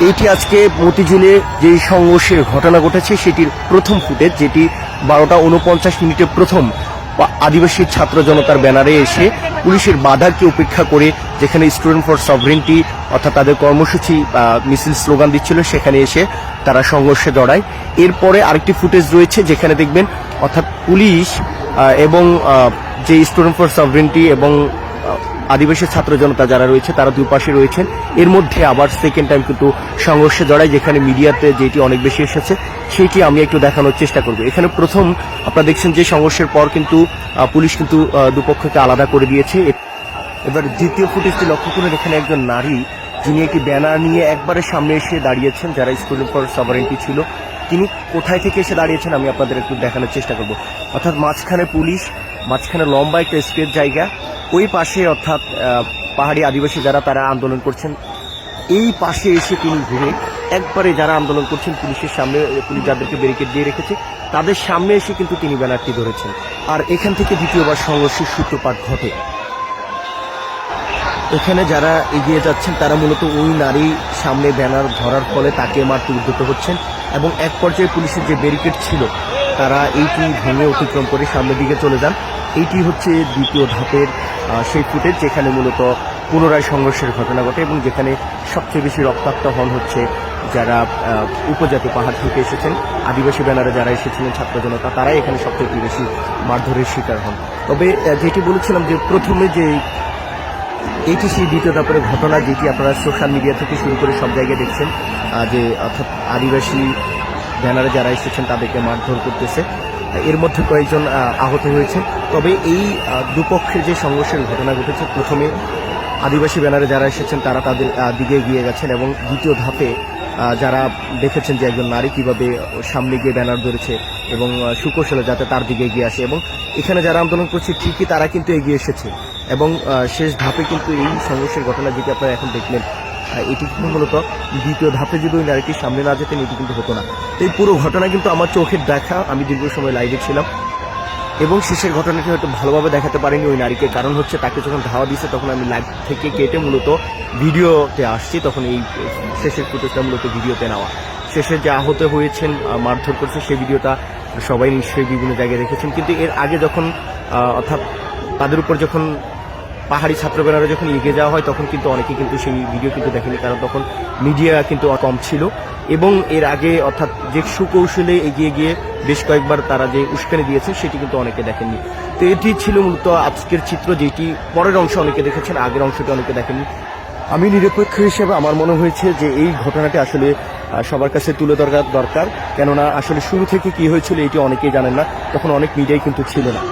এইটি আজকে মতিঝিলে যে সংঘর্ষের ঘটনা ঘটেছে সেটির প্রথম ফুটেজ, যেটি 12:49 প্রথম আদিবাসী ছাত্র জনতার ব্যানারে এসে পুলিশের বাধাকে উপেক্ষা করে যেখানে স্টুডেন্ট ফর সভরেন্টি অর্থাৎ তাদের কর্মসূচি মিছিল স্লোগান দিচ্ছিল সেখানে এসে তারা সংঘর্ষে জড়ায়। এরপরে আরেকটি ফুটেজ রয়েছে যেখানে দেখবেন অর্থাৎ পুলিশ এবং যে স্টুডেন্ট ফর সভরেন্টি এবং আদিবাসী ছাত্র জনতা যারা রয়েছে তারা দুই পাশে রয়েছেন। এর মধ্যে আবার সেকেন্ড টাইম কিন্তু সংঘর্ষে জড়ায়, যেখানে মিডিয়াতে যেটি অনেক বেশি এসেছে সেটি আমি একটু দেখানোর চেষ্টা করব। এখানে প্রথম আপনারা দেখছেন যে সংঘর্ষের পর কিন্তু পুলিশ কিন্তু দুপক্ষকে আলাদা করে দিয়েছে। এবার দ্বিতীয় ফুটেজটি লক্ষ্য করুন, এখানে একজন নারী যিনি একটি ব্যানার নিয়ে একবারে সামনে এসে দাঁড়িয়েছেন, যারা স্টুডেন্ট ফর সভারেন্টি ছিল তিনি কোথায় থেকে এসে দাঁড়িয়েছেন আমি আপনাদের একটু দেখানোর চেষ্টা করব। অর্থাৎ মাঝখানে পুলিশ, মাঝখানে লম্বা একটা স্পেস জায়গা, ওই পাশে অর্থাৎ পাহাড়ি আদিবাসী যারা তারা আন্দোলন করছেন এই পাশে এসে তিনি ঘুরে একবারে যারা আন্দোলন করছেন পুলিশের সামনে, পুলিশ যাদেরকে ব্যারিকেড দিয়ে রেখেছে তাদের সামনে এসে কিন্তু তিনি ব্যানারটি ধরেছেন। আর এখান থেকে দ্বিতীয়বার সংঘর্ষের সূত্রপাত ঘটে। এখানে যারা এগিয়ে যাচ্ছেন তারা মূলত ওই নারী সামনে ব্যানার ধরার ফলে তাকে মারতে উদ্যত হচ্ছেন এবং এক পর্যায়ে পুলিশের যে ব্যারিকেড ছিল তারা এইটি ভেঙে অতিক্রম করে সামনের দিকে চলে যান। এইটি হচ্ছে দ্বিতীয় ধাপের সেই ফুটেজ যেখানে মূলত পুনরায় সংঘর্ষের ঘটনা ঘটে এবং যেখানে সবচেয়ে বেশি রক্তাক্ত হন হচ্ছে যারা উপজাতি পাহাড় থেকে এসেছেন, আদিবাসী ব্যানারে যারা এসেছিলেন ছাত্র জনতা, তারাই এখানে সবচেয়ে বেশি মারধরের শিকার হন। তবে যেটি বলেছিলাম যে প্রথমে যে এইটি সেই দ্বিতীয় ধাপের ঘটনা যেটি আপনারা সোশ্যাল মিডিয়া থেকে শুরু করে সব জায়গায় দেখছেন, যে অর্থাৎ আদিবাসী ব্যানারে যারা এসেছেন তাদেরকে মারধর করতেছে। এর মধ্যে কয়েকজন আহত হয়েছে। তবে এই দুপক্ষের যে সংঘর্ষের ঘটনা ঘটেছে, প্রথমে আদিবাসী ব্যানারে যারা এসেছেন তারা তাদের দিকে এগিয়ে গেছেন এবং দ্বিতীয় ধাপে যারা দেখেছেন যে একজন নারী কিভাবে সামনে গিয়ে ব্যানার ধরেছে এবং সুকৌশলে যাতে তার দিকে এগিয়ে আসে এবং এখানে যারা আন্দোলন করছে ঠিকই তারা কিন্তু এগিয়ে এসেছে এবং শেষ ধাপে কিন্তু এই সংঘর্ষের ঘটনা যেটি আপনারা এখন দেখলেন এটি কিন্তু মূলত দ্বিতীয় ধাপে যদি ওই নারীটির সামনে না যেতেন এটি কিন্তু হতো না। তো এই পুরো ঘটনা কিন্তু আমার চোখের দেখা, আমি দীর্ঘ সময় লাইভে ছিলাম এবং শেষের ঘটনাটি হয়তো ভালোভাবে দেখাতে পারিনি ওই নারীকে, কারণ হচ্ছে তাকে যখন ধাওয়া দিচ্ছে তখন আমি লাইভ থেকে কেটে মূলত ভিডিওতে আসছি, তখন এই শেষের ফুটেজটা মূলত ভিডিওতে নেওয়া। শেষে যে আহত হয়েছেন মারধর করছে সেই ভিডিওটা সবাই নিশ্চয়ই বিভিন্ন জায়গায় দেখেছেন, কিন্তু এর আগে যখন অর্থাৎ তাদের উপর যখন পাহাড়ি ছাত্র ব্যানারে যখন এগিয়ে যাওয়া হয় তখন কিন্তু অনেকে কিন্তু সেই ভিডিও কিন্তু দেখেনি, কারণ তখন মিডিয়া কিন্তু কম ছিল এবং এর আগে অর্থাৎ যে সুকৌশলে এগিয়ে গিয়ে বেশ কয়েকবার তারা যে উস্কানি দিয়েছে সেটি কিন্তু অনেকে দেখেননি। তো এটি ছিল মূলত আজকের চিত্র, যেটি পরের অংশ অনেকে দেখেছেন, আগের অংশটি অনেকে দেখেননি। আমি নিরপেক্ষ হিসেবে আমার মনে হয়েছে যে এই ঘটনাটি আসলে সবার কাছে তুলে ধরা দরকার, কেননা আসলে শুরু থেকে কি হয়েছিল এটি অনেকেই জানেন না, তখন অনেক মিডিয়াই কিন্তু ছিল না।